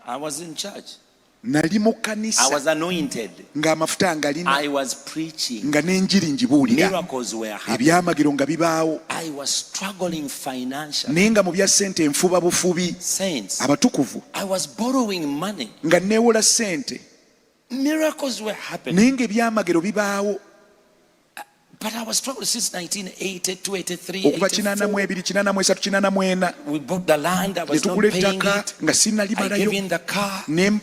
I was in church. Nali mu kanisa. I was anointed. Ng'amafuta ngalina. I was preaching. Nga n'enjiri njibuulira. Miracles were happening. Ebyamagero nga bibaawo. I was struggling financially. Naye nga mu bya ssente enfuba bufubi. Saints. Abatukuvu. I was borrowing money. Nga neewola ssente. Miracles were happening. Naye nga ebyamagero bibaawo. But I was struggling since 1982, 83, okuva 1983 we bought the land, I was not paying it. I gave in the car. I met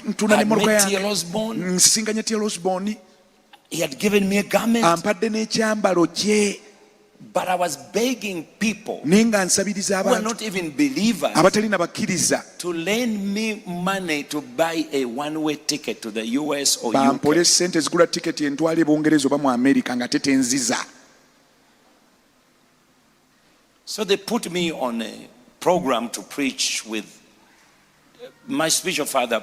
T.L. Osborne. He had given me a garment. But I was begging people who were not even believers to lend me money to buy a one-way ticket to the US or UK. So they put me on a program to preach with my spiritual father.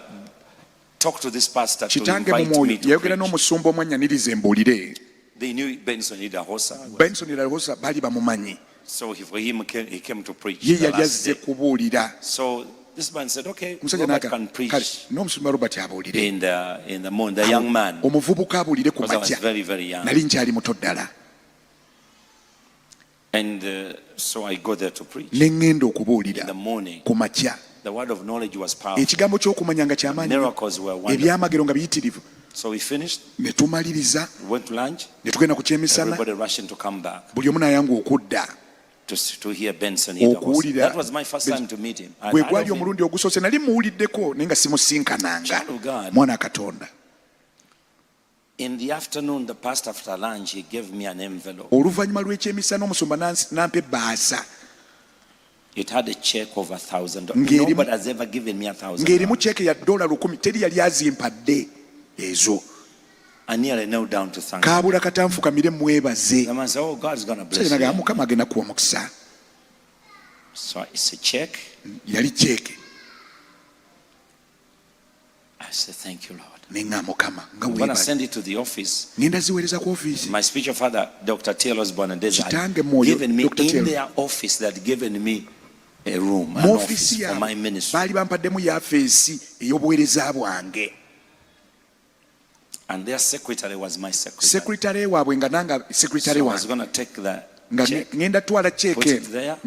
Talked to this pastor to invite me to preach. They knew Benson, idahosa. So for him, he came to preach the last day. So this man said, okay, Robert can preach in the morning, the young man. Because I was very, very young. And so I go there to preach in the morning. The word of knowledge was powerful. Miracles were wonderful. So we finished. We went to lunch. Everybody rushing to come back to hear Benson. That was my first time to meet him. Child of God. In the afternoon, the pastor after lunch, he gave me an envelope. It had a check of $1,000. Nobody has ever given me $1,000. I nearly knelt down to thank him. The man said, oh, God's going to bless you. So it's a check. I said, thank you, Lord. I'm going to send it to the office. My spiritual father, Dr. T.L. Osborne, had given me in their office, they had given me a room, an office for my ministry. And their secretary was my secretary. So I was going to take the check, put it there.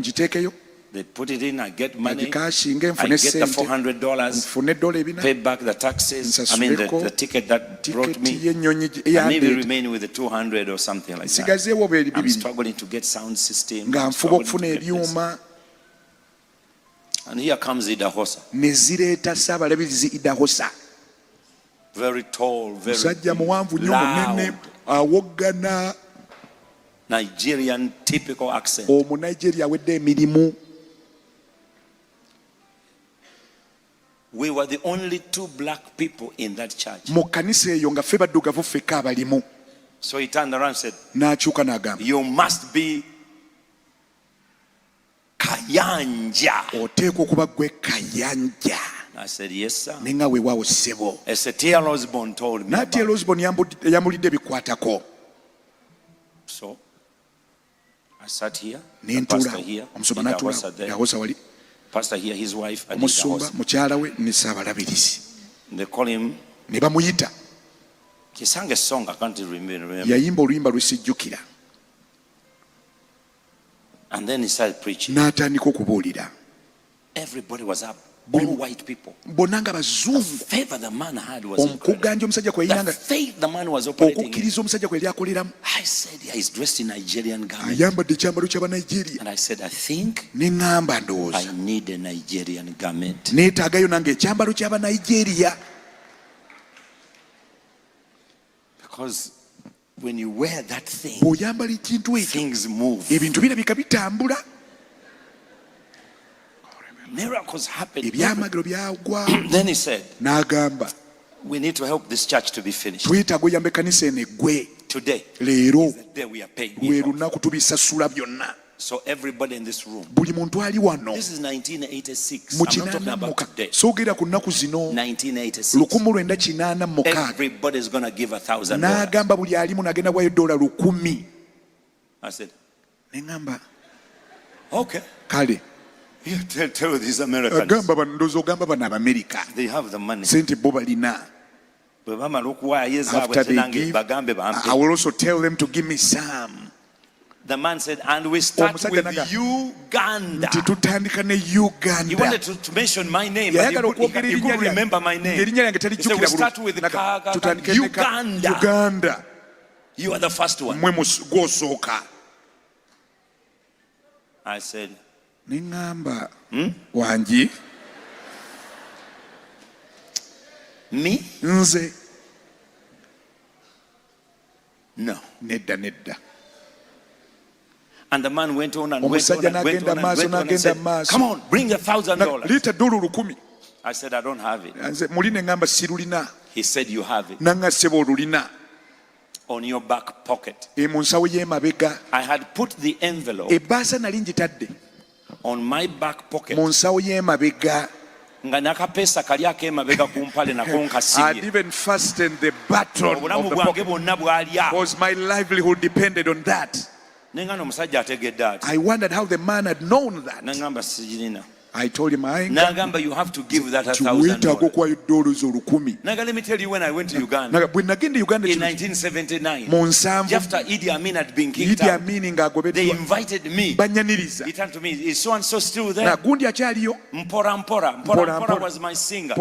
They put it in, I get money, I get the $400, pay back the taxes, I mean the ticket that brought me, and maybe remain with the $200 or something like that. I'm struggling to get sound system. And here comes idahosa. Very tall, very loud, Nigerian typical accent. We were the only two black people in that church. So he turned around and said, you must be kayanja. I said, yes, sir. As T.L. Osborne told me. So I sat here, the pastor here, there. Pastor here, his wife, and his house. They call him. He sang a song, I can't remember. And then he started preaching. Everybody was up. All white people. The favor the man had was incredible. The faith the man was operating in. I said, yeah, he's dressed in Nigerian garment. And I said, I think I need a Nigerian garment. Because when you wear that thing, things move. Miracles happen. Then he said, we need to help this church to be finished. Today is the day we are paying it. So everybody in this room. This is 1986. I'm not talking about today. 1986. Everybody is going to give $1,000. I said, okay. Tell these Americans. They have the money. After they give, I will also tell them to give me some. The man said, and we start with Uganda. He wanted to mention my name, but he couldn't remember my name. He said, we start with Uganda. You are the first one. I said, Wanji? Me? Nze? No. Nedda. And the man went on and went on and said, come on, bring $1,000. I said, I don't have it. He said, you have it. On your back pocket. I had put the envelope on my back pocket. And even fastened the button of the pocket, because my livelihood depended on that. I wondered how the man had known that. I told him, you have to give that $1,000. Let me tell you, when I went to Uganda in 1979, after Idi Amin had been kicked out, they invited me. He turned to me, is so and so still there? Mpora was my singer. Is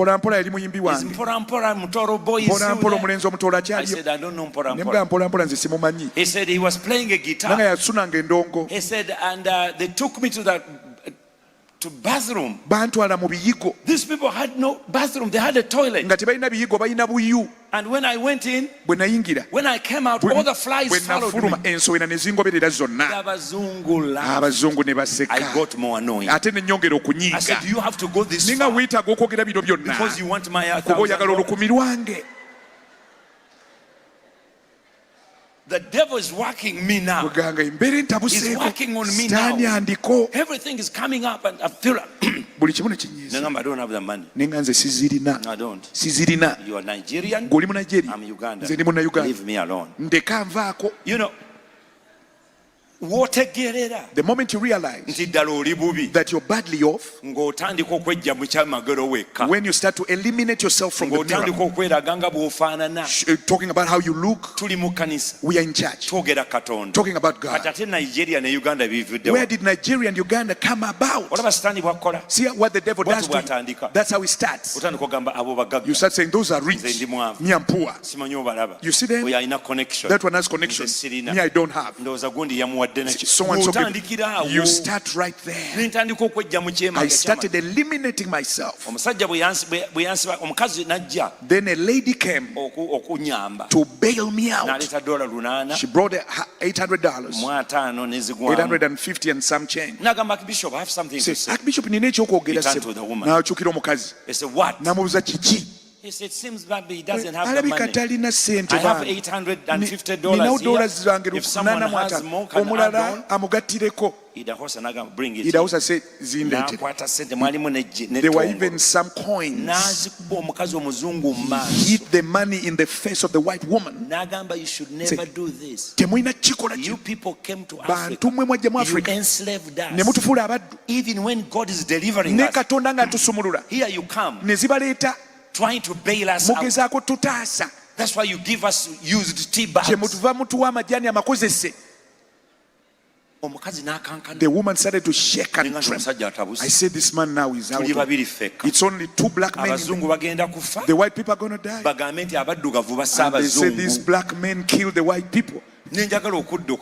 Mpora Mutoro boy is still there? I said, I don't know Mpora. He said he was playing a guitar. He said, and they took me to bathroom. These people had no bathroom, they had a toilet. And when I went in, when I came out, all the flies followed me. I got more annoying. I said, you have to go this far because you want my $1,000. The devil is working me now. He's working on me now. Everything is coming up and I feel like I don't have the money. I don't. You are Nigerian, I'm Ugandan. Leave me alone. You know, the moment you realize that you're badly off, when you start to eliminate yourself from the mirror, talking about how you look, we are in church talking about God. Where did Nigeria and Uganda come about? See what the devil does to you. That's how it starts. You start saying, those are rich, me I'm poor. You see them? That one has connection, me I don't have. So and so, you start right there. I started eliminating myself. Then a lady came to bail me out. She brought $800, 850 and some change. Archbishop, I have something to say. Archbishop, He turned to the woman. He said, what? He said, it seems that he doesn't have the money. I have $850. If someone has more, can add on? Idahosa, bring it. Idahosa said, there were even some coins. He hit the money in the face of the white woman. You should never do this. You people came to Africa. You enslaved us. Even when God is delivering us, here you come, trying to bail us out. That's why you give us used tea bags. The woman started to shake and tremble. I said, this man now is out. It's only two black men. The white people are going to die. And they said these black men killed the white people.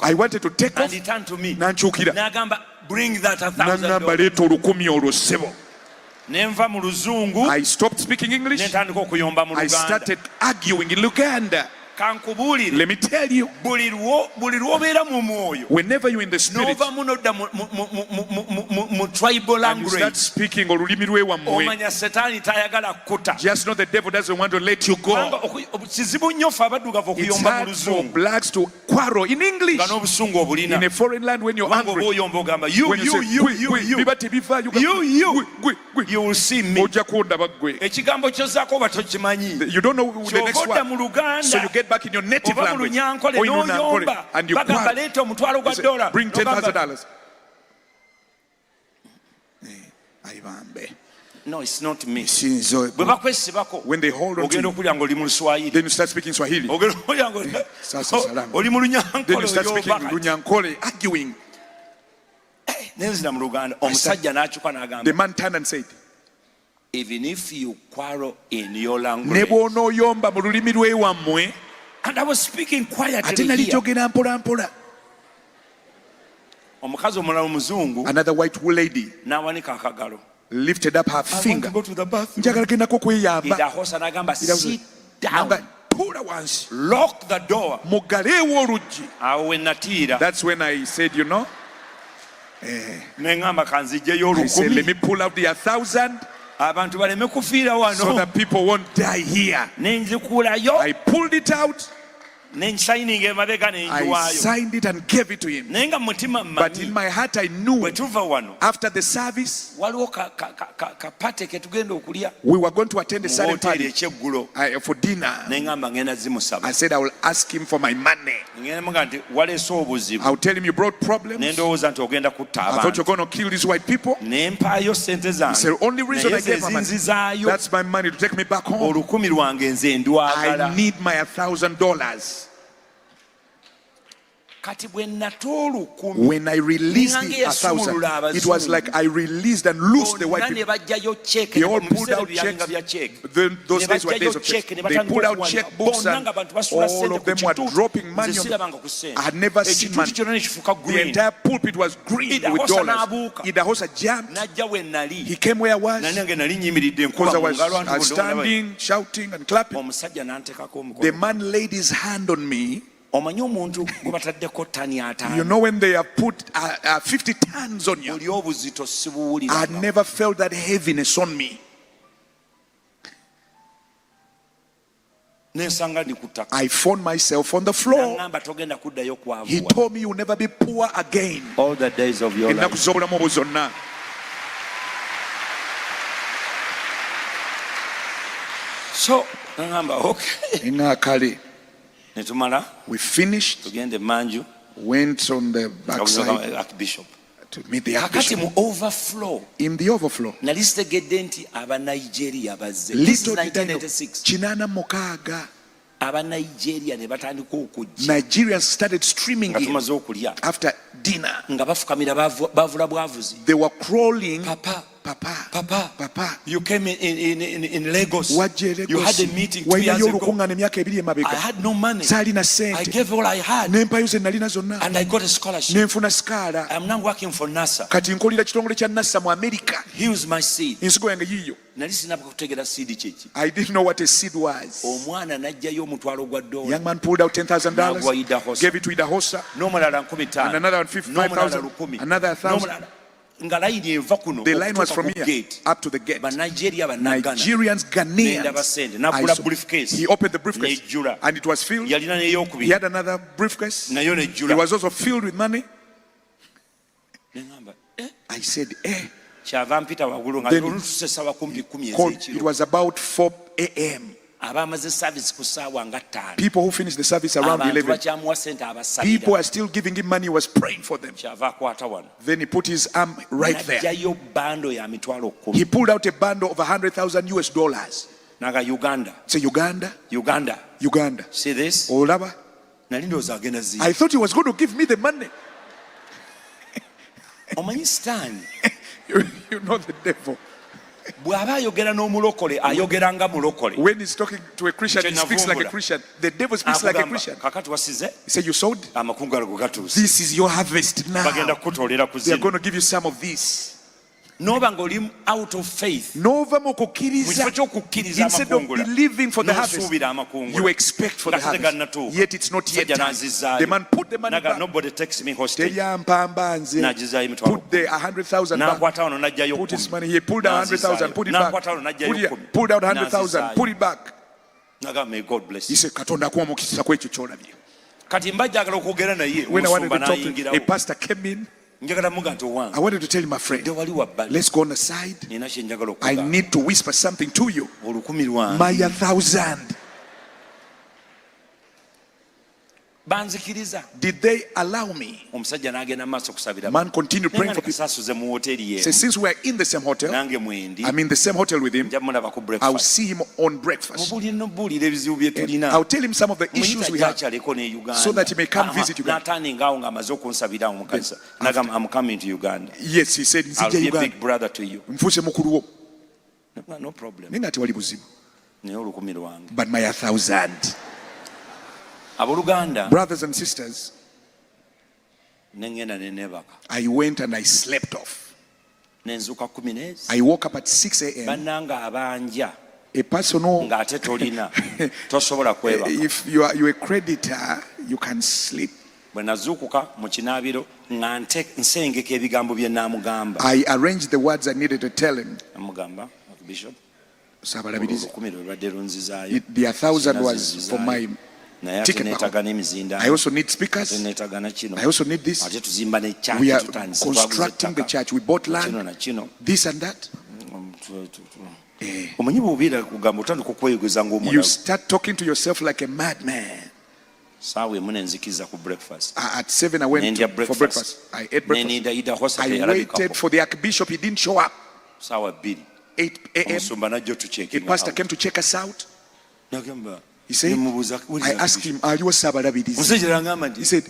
I wanted to take off. And he turned to me. Bring that $1,000. I stopped speaking English. I started arguing in Uganda. Let me tell you, whenever you're in the spirit and you start speaking, just know the devil doesn't want to let you go. It's hard for blacks to quarrel in English. In a foreign land, when you're angry, when you say, you will see me. You don't know the next one. So you get back in your native language, or in Unyankole, and you bring $10,000. No, it's not me. When they hold on to you, then you start speaking Swahili. Then you start speaking Lunyankole, arguing. The man turned and said, even if you quarrel in your language. And I was speaking quietly here. Another white lady lifted up her finger. I want to go to the bathroom. Idahosa, sit down. Lock the door. That's when I said, you know, I said, let me pull out the 1,000 so that people won't die here. I pulled it out. I signed it and gave it to him. But in my heart I knew after the service we were going to attend a certain party for dinner. I said I will ask him for my money. I'll tell him you brought problems. I thought you're going to kill these white people. He said the only reason I gave my money, that's my money to take me back home. I need my $1,000. When I released the 1,000, it was like I released and loosed the white people. They all pulled out checks. Those days were days of checks. They pulled out checkbooks and all of them were dropping money on them. I had never seen money. The entire pulpit was green with dollars. Idahosa jumped. He came where I was because I was standing, shouting and clapping. The man laid his hand on me. You know when they have put 50 tons on you, I had never felt that heaviness on me. I found myself on the floor. He told me you'll never be poor again. All the days of your life. So, okay. We finished, went on the backside Archbishop to meet the Archbishop. In the overflow, little did I know, Chinana Mokaga, Nigerians started streaming in after dinner. They were crawling. Papa, you came in Lagos. You had a meeting 2 years ago. I had no money. I gave all I had. And I got a scholarship. I'm now working for NASA. Here's my seed. I didn't know what a seed was. Young man pulled out $10,000, gave it to Idahosa, and another 5,000, another 1,000. The line was from here up to the gate. Nigerians, Ghanaians. He opened the briefcase and it was filled. He had another briefcase. It was also filled with money. I said, Then it was about 4 a.m. People who finished the service around 11. People are still giving him money. He was praying for them. Then he put his arm right there. He pulled out a bundle of $100,000. Say Uganda. See this? I thought he was going to give me the money. You know the devil. When he's talking to a Christian, he speaks like a Christian. The devil speaks like a Christian. He said, you sowed? This is your harvest now. They are going to give you some of this. Out of faith. Instead of believing for the harvest, you expect for the harvest. Yet it's not yet time. The man put the money back. Nobody takes me hostage. Put the 100,000 back. Put his money here. Pulled out 100,000. Put it back. Pulled out 100,000. Put it back. May God bless He you. said, when I wanted to talk to a pastor came in. I wanted to tell my friend, let's go on the side. I need to whisper something to you. My 1,000. Did they allow me? Man continued praying for people. Says, since we are in the same hotel, I'm in the same hotel with him, I'll see him on breakfast. And I'll tell him some of the issues we have so that he may come visit Uganda. I'm coming to Uganda. Yes, he said, I'll be a big brother to you. No problem. But my 1,000. Brothers and sisters, I went and I slept off. I woke up at 6 a.m. A person who, if you're a creditor, you can sleep. I arranged the words I needed to tell him. Bishop, the 1,000 was for my ticket. I also need speakers. I also need this. We are constructing the church. We bought land, this and that. You start talking to yourself like a madman. At 7 I went for breakfast. I ate breakfast. I waited for the Archbishop. He didn't show up. 8 a.m. A pastor came to check us out. He said, I asked him, are you a Sabarabidis? He said,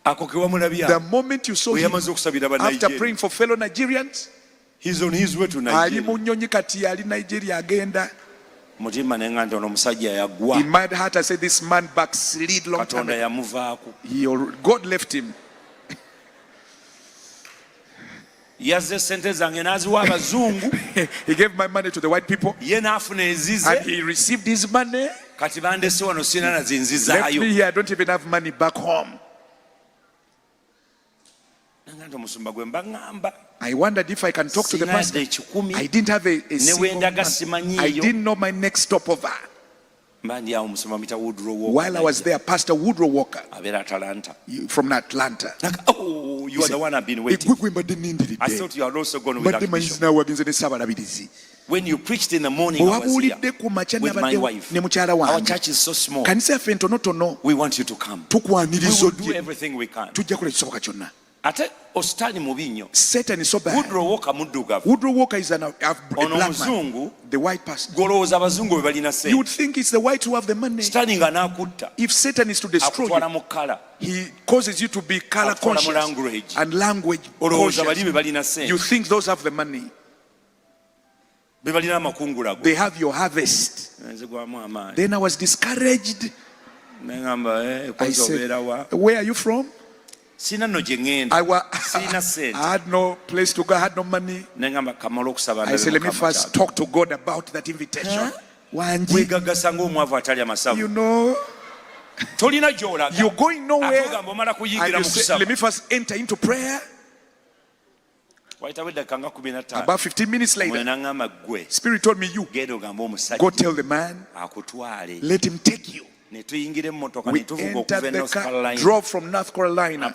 the moment you saw him, after praying for fellow Nigerians, he's on his way to Nigeria. In my heart, I said, this man backslid long time ago. God left him. He gave my money to the white people, and he received his money. Left me here, I don't even have money back home. I wondered if I can talk to the pastor. I didn't have a single man. I didn't know my next stopover. While I was there, Pastor Woodrow Walker from Atlanta. Oh, you are the one I've been waiting. I thought you are also going with Archbishop. When you preached in the morning, I was here with my wife. Our church is so small. We want you to come. We will do everything we can. Satan is so bad. Woodrow Walker is a black man. The white person. You would think it's the white who have the money. If Satan is to destroy you, he causes you to be color conscious and language conscious. You think those have the money. They have your harvest. Then I was discouraged. I said, where are you from? I had no place to go, I had no money. I said, let me first talk to God about that invitation. You know, you're going nowhere. And you say, let me first enter into prayer. About 15 minutes later, Spirit told me, you go tell the man, let him take you. We entered the car, drove from North Carolina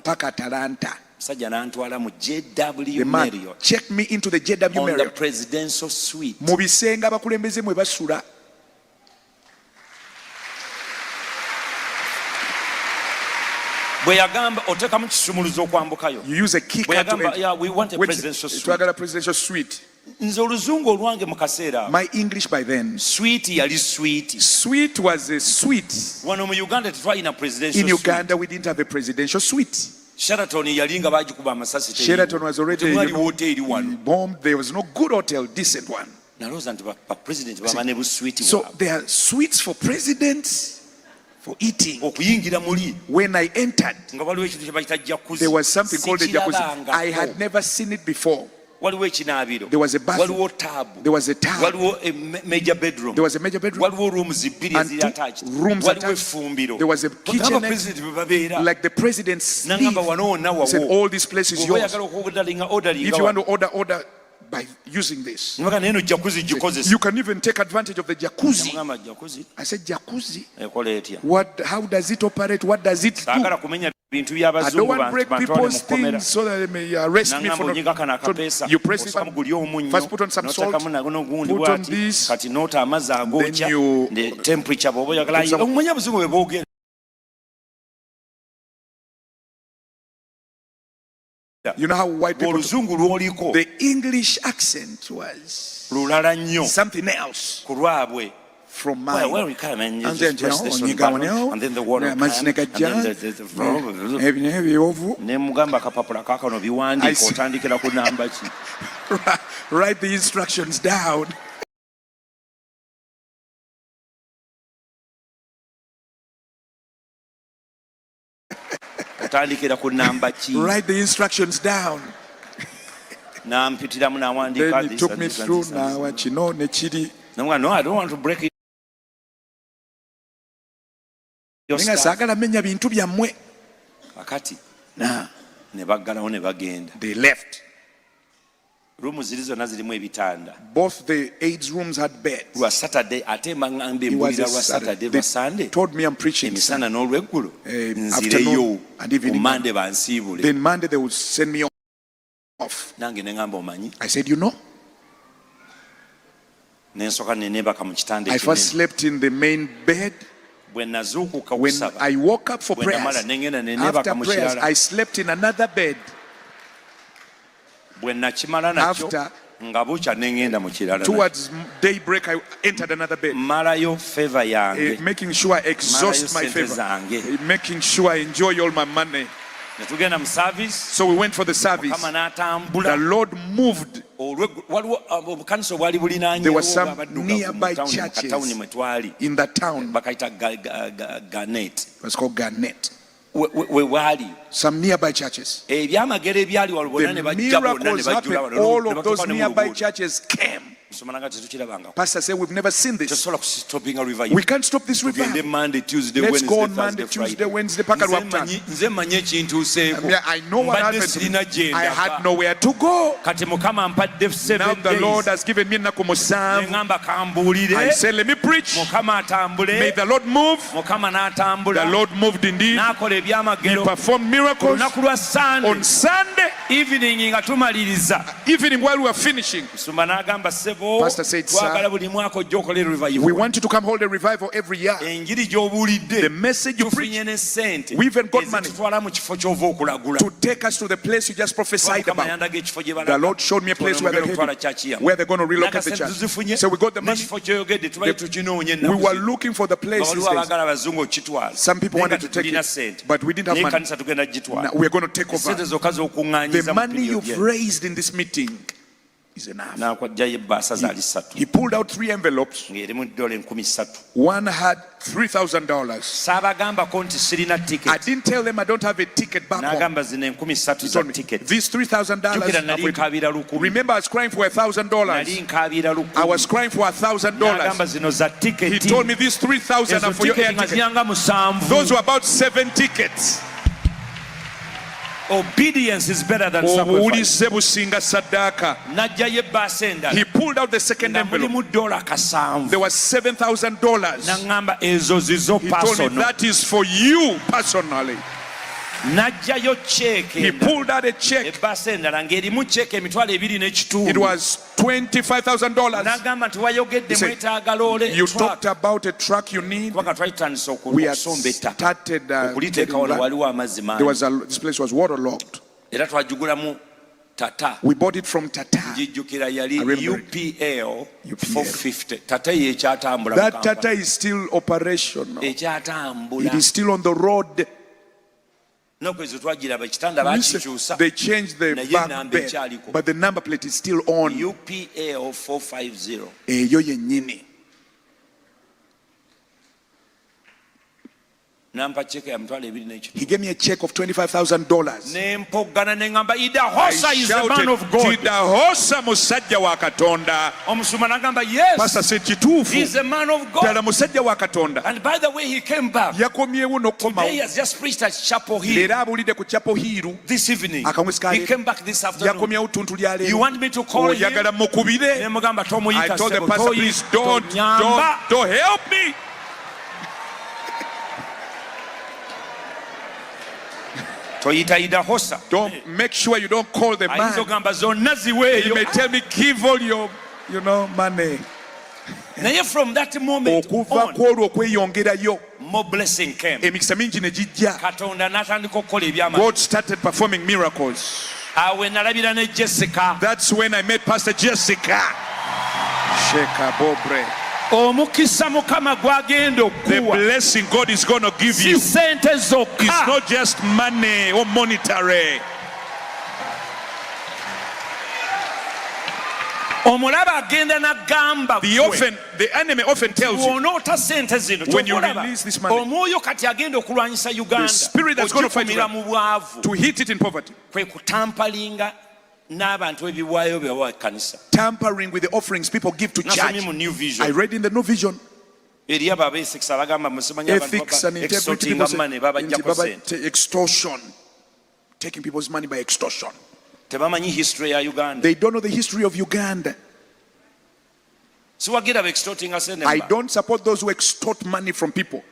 back at Atlanta. The man checked me into the JW on Marriott. The presidential suite. You use a key card to enter. Yeah, we want a presidential suite. My English by then. Sweet was a sweet. In Uganda, we didn't have a presidential suite. Sheraton was already bombed. There was no good hotel, decent one. So there are suites for presidents. For eating. When I entered, there was something called a jacuzzi. I had never seen it before. There was a bathroom. There was a tub. A major bedroom. There was a major bedroom. Rooms attached. Rooms attached. There was a kitchen. Like the president's sleeve. Said, all this place is yours. If you want to order by using this. You can even take advantage of the jacuzzi. I said, jacuzzi? What? How does it operate? What does it do? I don't want to break people's things so that they may arrest me for not. You press it, first put on some salt, put on this, then you You know how white people talk? The English accent was something else from mine. Well, we come and you And just press this on the button, and then the water comes, and then nemugamba akapapula kakano biwandiika otandikira ku namba ki. Write the instructions down. Otandikira ku namba ki. Write the instructions down. Nampitiramu nawandiika Then he took me through now kino ne kiri. No, I don't want to break it. Ninga sagala menya bintu byammwe. Akati ne baggalawo ne bagenda. They left. Roomu ziri zonna zirimu ebitanda. Both the AIDS rooms had beds. Lwa Saturday ate mangamba embulira lwa Saturday lwa Sunday. Told me I'm preaching. Emisana n'olweggulo nzireyo ku Monday bansiibule. Then Monday they would send me off. Nange ne ngamba omanyi. I said, you know. Nensoka ne neebaka mu kitanda I first slept in the main bed. When I woke up for prayers, after prayers, I slept in another bed. After, towards daybreak, I entered another bed. Making sure I exhaust my favor. Making sure I enjoy all my money. So we went for the service. The Lord moved. There were some nearby churches in the town. It was called Garnett. Some nearby churches. The miracles happened. All of those nearby churches came. Pastor said, we've never seen this. We can't stop this revival. Let's go on Monday, Tuesday, Wednesday. I know what happened. I had nowhere to go. Now the Lord has given me Nakumusam. I said, let me preach. May the Lord move. The Lord moved indeed. He performed miracles on Sunday evening while we were finishing. Pastor said, sir, we want you to come hold a revival every year. The message you preach, we even got money to take us to the place you just prophesied about. The Lord showed me a place where they're going to relocate the church. So we got the money. We were looking for the place. Some people wanted to take it, but we didn't have money. Now we're going to take over. The money you've raised in this meeting is enough. He pulled out 3 envelopes. One had $3,000. I didn't tell them I don't have a ticket back home. He told me, these $3,000. Remember, I was crying for $1,000. I was crying for $1,000. He told me these 3,000 are for your air ticket. Those were about 7 tickets. Obedience is better than sacrifice. He pulled out the second envelope. There was $7,000. He told me that is for you personally. He pulled out a check. It was $25,000. He said, you talked about a truck you need. We had started this place was waterlogged. We bought it from Tata. UPL 450. That Tata is still operational. It is still on the road. Listen, they changed the back bed, but the number plate is still on. UPL 450. He gave me a check of $25,000. Idahosa is the man of God. Idahosa musajja wa Katonda. Yes, Pastor said, he's the man of God. Musajja wa Katonda. And by the way, he came back. Today he has just preached at Chapel Hill. This evening. He came back this afternoon. You want me to call him? I told the pastor, please don't help me. Don't make sure you don't call the man. He may tell me, give all your money. From that moment on, more blessing came. God God started performing miracles. That's when I met Pastor Jessica. Sheka Bobre. The blessing God is going to give you is not just money or monetary. The enemy often tells you, when you release this money, the spirit that's going to fight you to hit it in poverty. Tampering with the offerings people give to church. I read in the New Vision. Ethics and integrity, extortion, taking people's money by extortion. They don't know the history of Uganda. I don't support those who extort money from people.